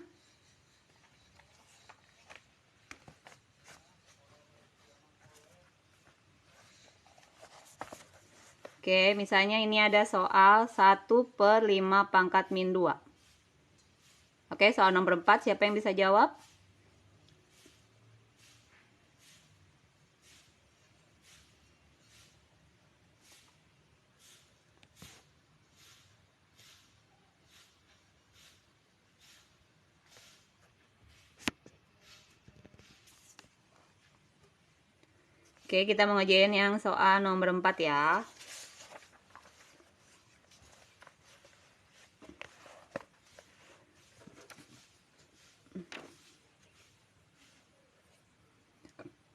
[SPEAKER 1] Oke, misalnya ini ada soal 1 per 5 pangkat min 2. Oke, soal nomor 4, siapa yang bisa jawab? Oke, kita mau ngerjain yang soal nomor 4 ya.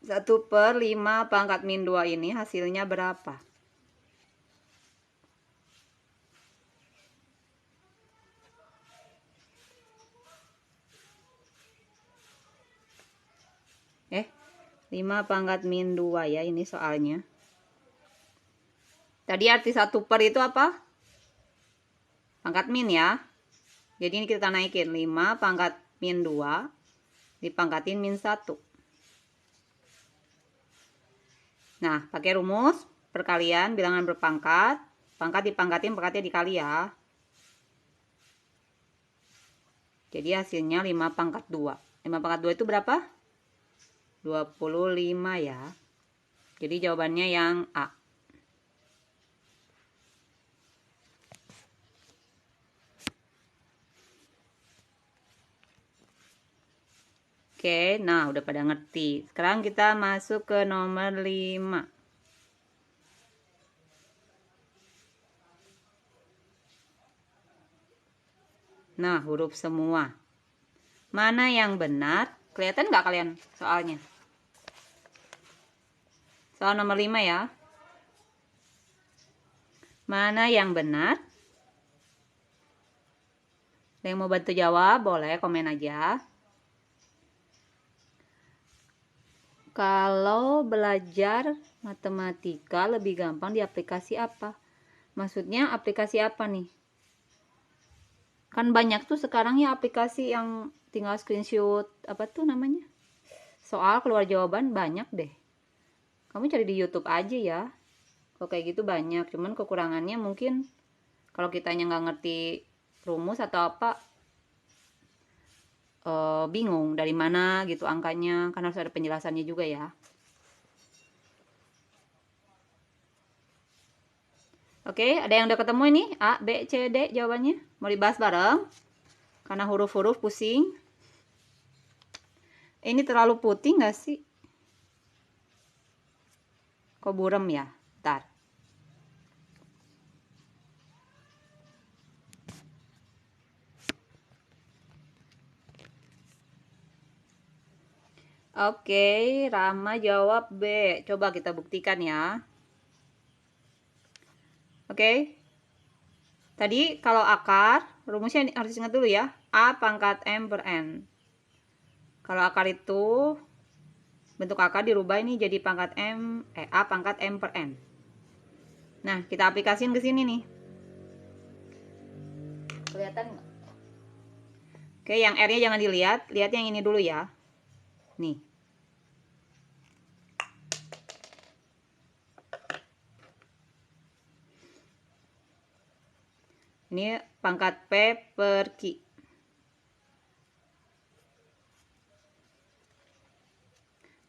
[SPEAKER 1] Satu per 5 pangkat min 2 ini hasilnya berapa? Eh, 5 pangkat min 2 ya, ini soalnya. Tadi arti 1 per itu apa? Pangkat min ya. Jadi ini kita naikin 5 pangkat min 2 dipangkatin min 1. Nah, pakai rumus perkalian bilangan berpangkat. Pangkat dipangkatin, pangkatnya dikali ya. Jadi hasilnya 5 pangkat 2. 5 pangkat 2 itu berapa? 25 ya. Jadi jawabannya yang A. Oke, nah udah pada ngerti. Sekarang kita masuk ke nomor 5. Nah, huruf semua. Mana yang benar? Kelihatan nggak kalian soalnya? Soal nomor 5 ya. Mana yang benar? Ada yang mau bantu jawab? Boleh komen aja. Kalau belajar matematika lebih gampang di aplikasi apa? Maksudnya aplikasi apa nih? Kan banyak tuh sekarang ya aplikasi yang tinggal screenshot, apa tuh namanya? Soal keluar jawaban banyak deh. Kamu cari di YouTube aja ya. Kalau kayak gitu banyak, cuman kekurangannya mungkin kalau kitanya nggak ngerti rumus atau apa, bingung dari mana gitu angkanya, kan harus ada penjelasannya juga ya. Oke, ada yang udah ketemu ini? A, B, C, D jawabannya. Mau dibahas bareng? Karena huruf-huruf pusing. Ini terlalu putih nggak sih? Kok burem ya? Ntar. Oke, Rama jawab B. Coba kita buktikan ya. Oke. Tadi kalau akar, rumusnya harus ingat dulu ya. A pangkat M per N. Kalau akar itu, bentuk akar dirubah ini jadi pangkat A pangkat M per N. Nah, kita aplikasiin ke sini nih. Kelihatan nggak? Oke, yang R-nya jangan dilihat. Lihat yang ini dulu ya. Nih. Ini pangkat P per Q.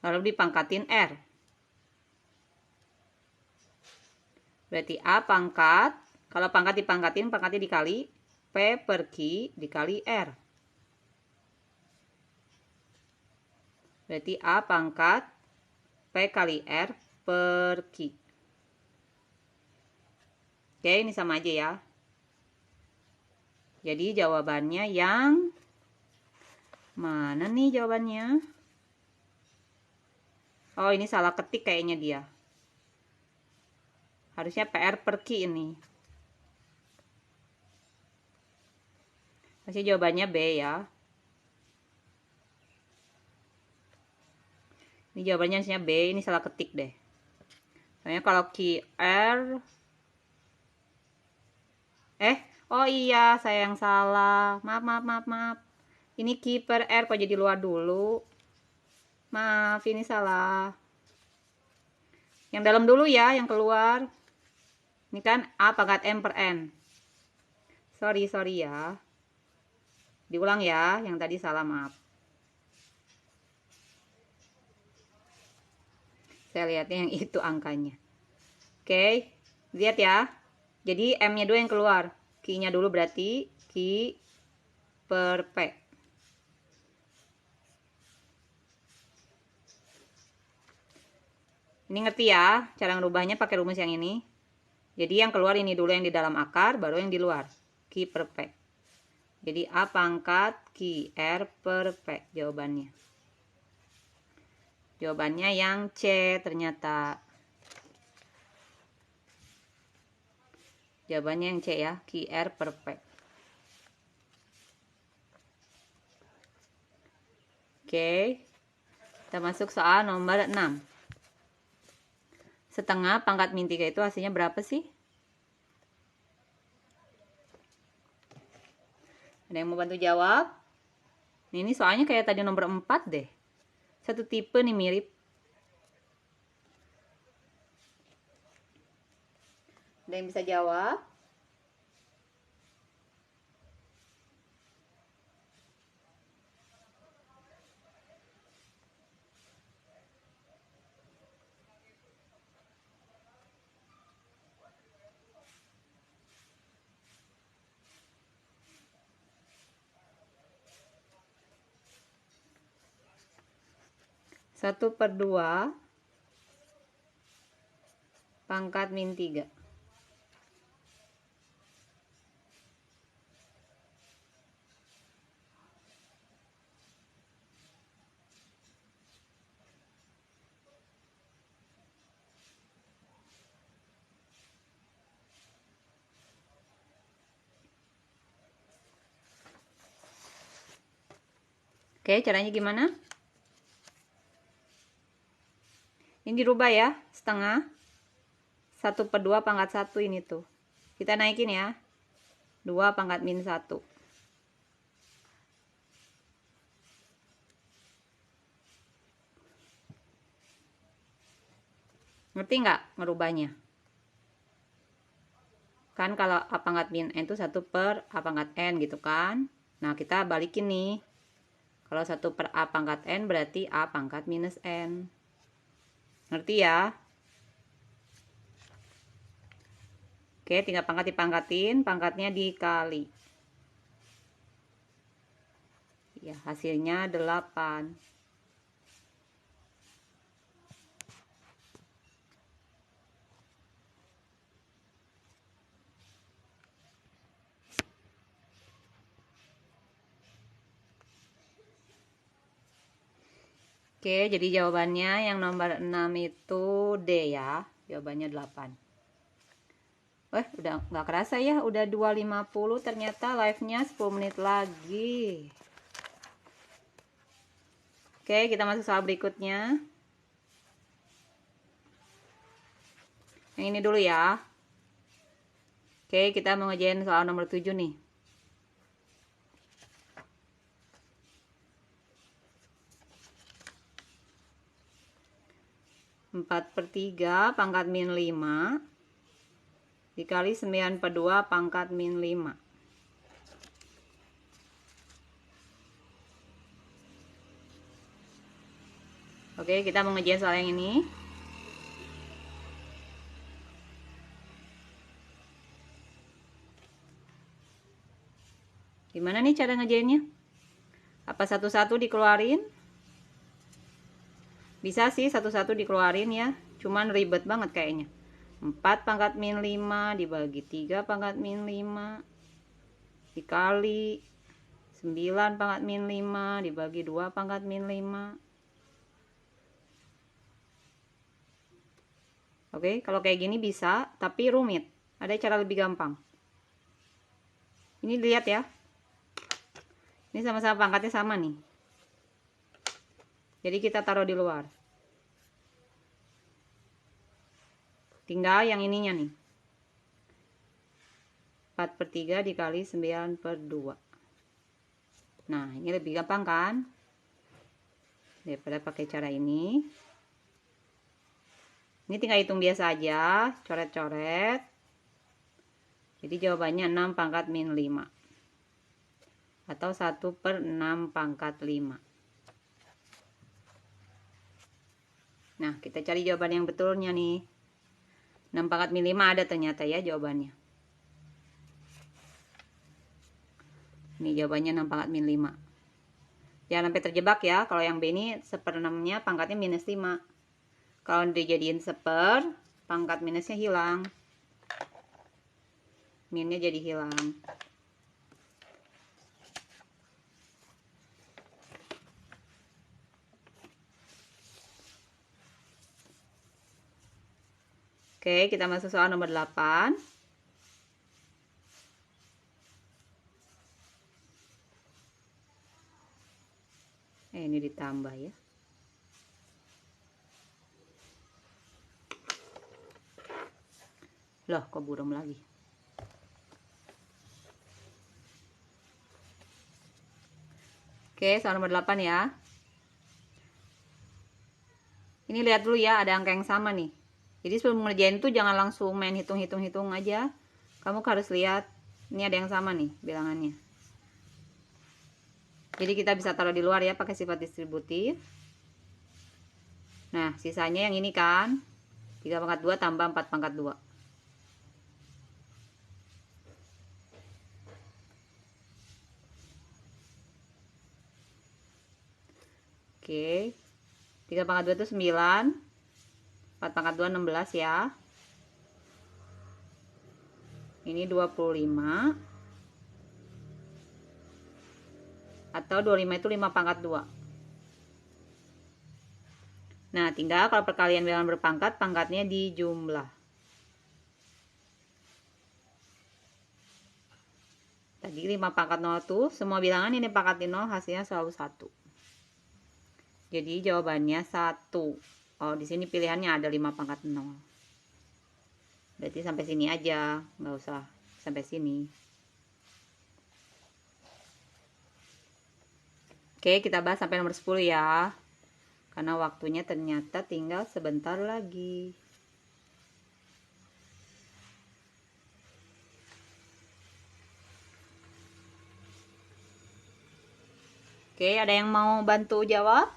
[SPEAKER 1] Lalu dipangkatin R. Berarti A pangkat, kalau pangkat dipangkatin, pangkatnya dikali P per Q dikali R. Berarti A pangkat P kali R per Q. Oke, ini sama aja ya. Jadi jawabannya yang mana nih jawabannya? Oh, ini salah ketik kayaknya dia. Harusnya PR per Q ini. Masih jawabannya B ya. Ini jawabannya harusnya B, ini salah ketik deh. Soalnya kalau QR oh iya, saya yang salah. Maaf. Ini Q per R kok jadi luar dulu. Maaf, ini salah. Yang dalam dulu ya, yang keluar. Ini kan A pangkat M per N. Sorry ya. Diulang ya, yang tadi salah, maaf. Saya lihatnya yang itu angkanya. Oke, lihat ya. Jadi M-nya dulu yang keluar. Q-nya dulu berarti Q per P. Ini ngerti ya, cara ngerubahnya pakai rumus yang ini. Jadi yang keluar ini dulu yang di dalam akar, baru yang di luar. Q per P. Jadi A pangkat Q R per P jawabannya. Jawabannya yang C ternyata. Jawabannya yang C ya, Q R per P. Oke. Kita masuk soal nomor 6. Setengah pangkat min 3 itu hasilnya berapa sih? Ada yang mau bantu jawab? Ini soalnya kayak tadi nomor 4 deh. Satu tipe nih mirip. Ada yang bisa jawab? 1/2 pangkat min 3. Oke, caranya gimana? Ini dirubah ya, setengah. 1/2 pangkat 1 ini tuh. Kita naikin ya. 2 pangkat min 1. Ngerti nggak ngerubahnya? Kan kalau A pangkat min N itu 1/A pangkat N gitu kan. Nah, kita balikin nih. Kalau 1/A pangkat N berarti A pangkat minus N. Ngerti ya? Oke, tinggal pangkat dipangkatin, pangkatnya dikali. Ya, hasilnya 8. Oke, jadi jawabannya yang nomor 6 itu D ya. Jawabannya 8. Udah nggak kerasa ya, udah 2.50 ternyata live-nya 10 menit lagi. Oke, kita masuk soal berikutnya. Yang ini dulu ya. Oke, kita mau ngerjain soal nomor 7 nih. Empat per 3 pangkat min 5 dikali 9/2 pangkat min 5. Oke, kita mau ngerjain soal yang ini. Gimana nih cara ngerjainnya? Apa satu-satu dikeluarin? Bisa sih satu-satu dikeluarin ya. Cuman ribet banget kayaknya. 4 pangkat min 5 dibagi 3 pangkat min 5 dikali 9 pangkat min 5 dibagi 2 pangkat min 5. Oke, kalau kayak gini bisa, tapi rumit. Ada cara lebih gampang. Ini lihat ya. Ini sama-sama pangkatnya sama nih. Jadi kita taruh di luar. Tinggal yang ininya nih. 4/3 dikali 9/2. Nah, ini lebih gampang kan? Daripada pakai cara ini. Ini tinggal hitung biasa aja, coret-coret. Jadi jawabannya 6 pangkat min 5. Atau 1/6 pangkat 5. Nah, kita cari jawaban yang betulnya nih. 6 pangkat min 5 ada ternyata ya jawabannya. Ini jawabannya 6 pangkat min 5. Jangan sampai terjebak ya. Kalau yang B ini 1/6-nya pangkatnya minus 5. Kalau dijadiin 1/, pangkat minusnya hilang. Minnya jadi hilang. Oke, kita masuk soal nomor 8. Ini ditambah ya. Loh, kok buram lagi? Oke, soal nomor 8 ya. Ini lihat dulu ya, ada angka yang sama nih. Jadi sebelum ngerjain tuh jangan langsung main hitung-hitung aja. Kamu harus lihat, ini ada yang sama nih bilangannya. Jadi kita bisa taruh di luar ya pakai sifat distributif. Nah, sisanya yang ini kan. 3/2 tambah 4/2. Oke. 3 pangkat 2 itu 9. 4 pangkat 2 16 ya. Ini 25. Atau 25 itu 5 pangkat 2. Nah, tinggal kalau perkalian bilangan berpangkat, pangkatnya dijumlah. Tadi 5 pangkat 0 tuh, semua bilangan ini pangkat 0 hasilnya selalu 1. Jadi jawabannya 1. Oh, di sini pilihannya ada 5 pangkat 0. Berarti sampai sini aja, nggak usah sampai sini. Oke, kita bahas sampai nomor 10 ya. Karena waktunya ternyata tinggal sebentar lagi. Oke, ada yang mau bantu jawab?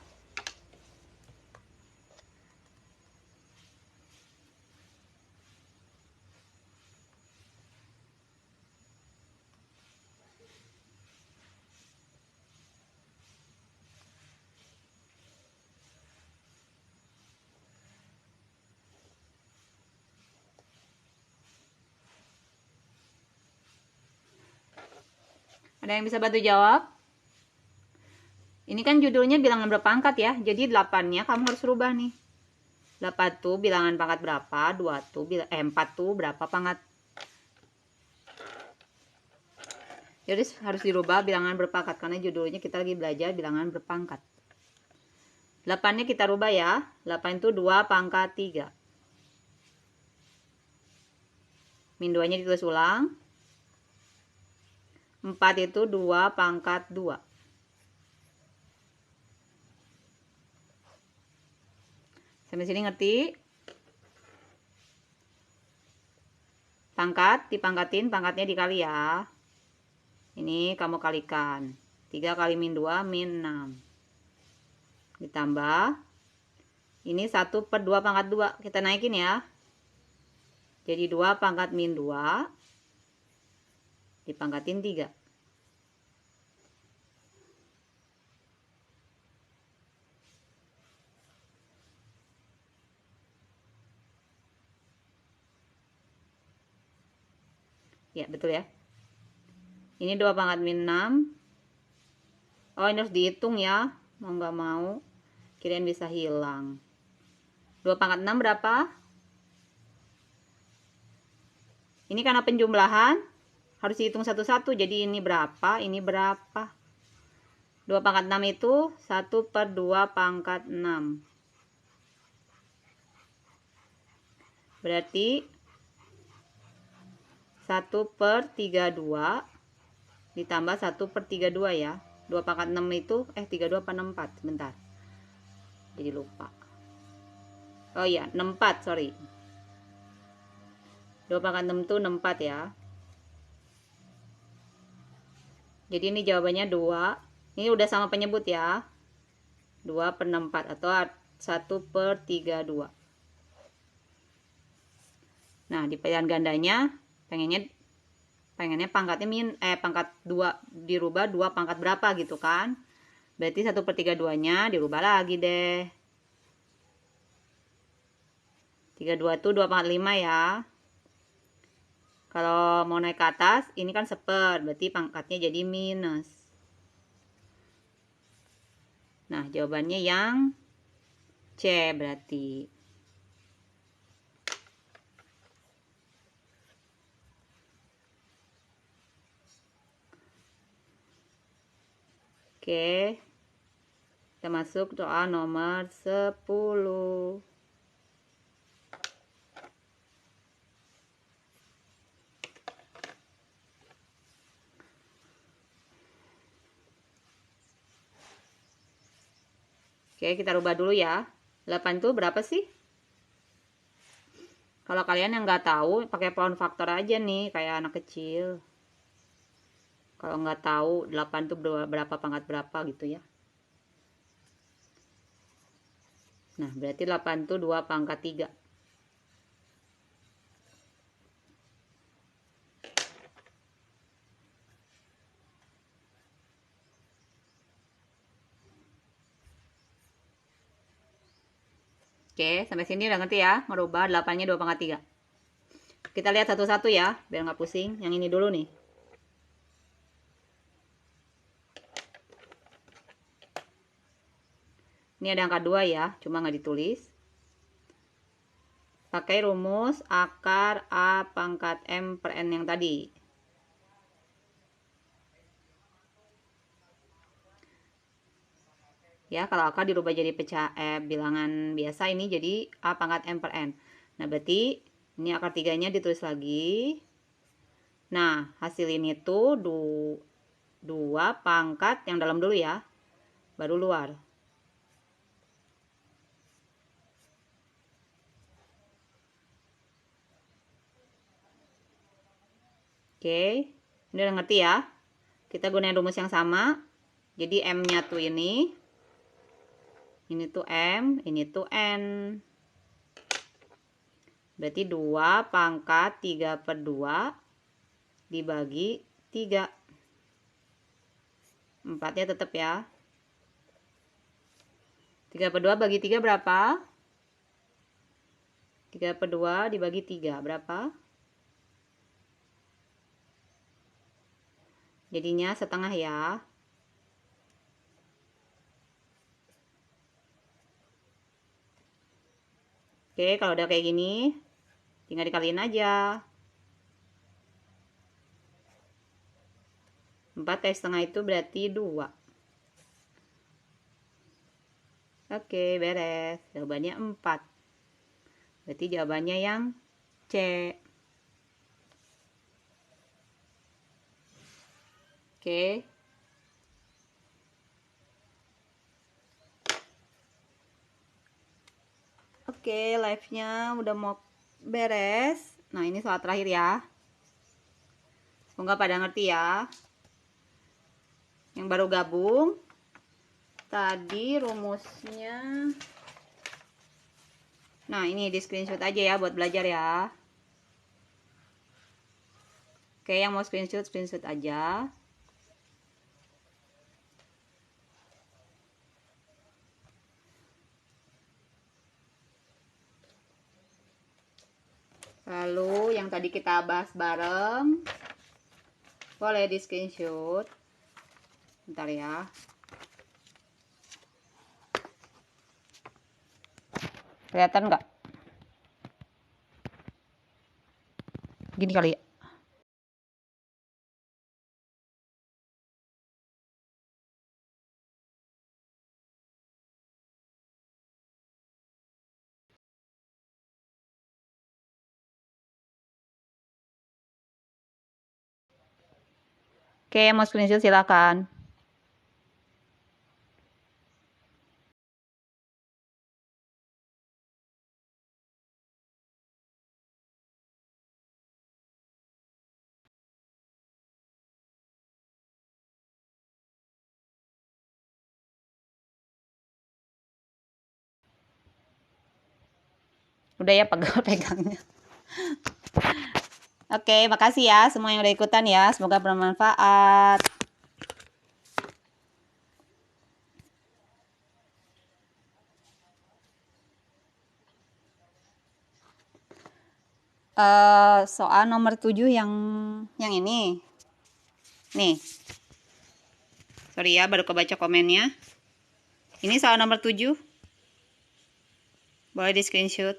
[SPEAKER 1] Ada yang bisa bantu jawab? Ini kan judulnya bilangan berpangkat ya. Jadi 8-nya kamu harus rubah nih. 8 tuh bilangan pangkat berapa? 2 tuh 4 tuh berapa pangkat? Jadi harus dirubah bilangan berpangkat karena judulnya kita lagi belajar bilangan berpangkat. 8-nya kita rubah ya. 8 itu 2 pangkat 3. Min 2-nya ditulis ulang. 4 itu 2 pangkat 2. Sampai sini ngerti? Pangkat dipangkatin, pangkatnya dikali ya. Ini kamu kalikan. 3 kali min 2 min 6. Ditambah. Ini 1 per 2 pangkat 2. Kita naikin ya. Jadi 2 pangkat min 2. Dipangkatin 3. Ya, betul ya. Ini 2 pangkat min 6. Oh, ini harus dihitung ya. Mau nggak mau. Kirain bisa hilang. 2 pangkat 6 berapa? Ini karena penjumlahan. Harus dihitung satu-satu. Jadi ini berapa? Ini berapa? 2 pangkat 6 itu 1 per 2 pangkat 6. Berarti 1 per 32 ditambah 1 per 32 ya. 2 pangkat 6 itu 32 apa 64? Sebentar. Jadi lupa. Oh iya, 64, sorry. 2 pangkat 6 itu 64 ya. Jadi ini jawabannya 2. Ini udah sama penyebut ya. 2 per 64 atau 1 per 32. Nah, di pilihan gandanya pengennya pangkatnya pangkat 2 dirubah 2 pangkat berapa gitu kan. Berarti 1 per 32-nya dirubah lagi deh. 32 itu 2 pangkat 5 ya. Kalau mau naik ke atas, ini kan seper, berarti pangkatnya jadi minus. Nah, jawabannya yang C berarti. Oke. Kita masuk soal nomor 10. Oke, kita rubah dulu ya. 8 itu berapa sih? Kalau kalian yang nggak tahu, pakai pound faktor aja nih, kayak anak kecil. Kalau nggak tahu 8 itu berapa pangkat berapa gitu ya. Nah, berarti 8 itu 2 pangkat 3. Oke, sampai sini udah ngerti ya, merubah 8-nya 2/3. Kita lihat satu-satu ya, biar nggak pusing. Yang ini dulu nih. Ini ada angka 2 ya, cuma nggak ditulis. Pakai rumus akar A pangkat M per N yang tadi. Ya, kalau akar dirubah jadi bilangan biasa, ini jadi A pangkat M per N. Nah, berarti ini akar 3-nya ditulis lagi. Nah, hasil ini tuh 2 pangkat yang dalam dulu ya, baru luar. Oke, ini udah ngerti ya. Kita gunain rumus yang sama. Jadi M-nya tuh ini tuh M, ini tuh N. Berarti 2 pangkat 3/2 dibagi 3. 4-nya tetap ya. 3/2 bagi 3 berapa? 3/2 dibagi 3 berapa? Jadinya setengah ya. Oke, kalau udah kayak gini, tinggal dikaliin aja. 4 kali setengah itu berarti 2. Oke, beres. Jawabannya 4. Berarti jawabannya yang C. Oke. Oke, live-nya udah mau beres. Nah, ini soal terakhir ya. Semoga pada ngerti ya. Yang baru gabung, tadi rumusnya. Nah, ini di screenshot aja ya buat belajar ya. Oke, yang mau screenshot aja. Lalu yang tadi kita bahas bareng, boleh di screenshot. Bentar ya. Kelihatan nggak? Gini kali ya. Oke, mau screenshot silakan. Udah ya, pegangnya. Oke, makasih ya semua yang udah ikutan ya. Semoga bermanfaat. Soal nomor 7 yang ini. Nih. Sorry ya, baru kebaca komennya. Ini soal nomor 7. Boleh di screenshot.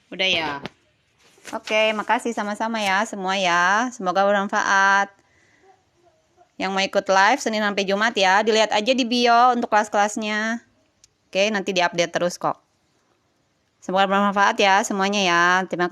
[SPEAKER 1] Udah ya. Oke, makasih sama-sama ya semua ya. Semoga bermanfaat. Yang mau ikut live Senin sampai Jumat ya, dilihat aja di bio untuk kelas-kelasnya. Oke, nanti diupdate terus kok. Semoga bermanfaat ya semuanya ya. Terima kasih.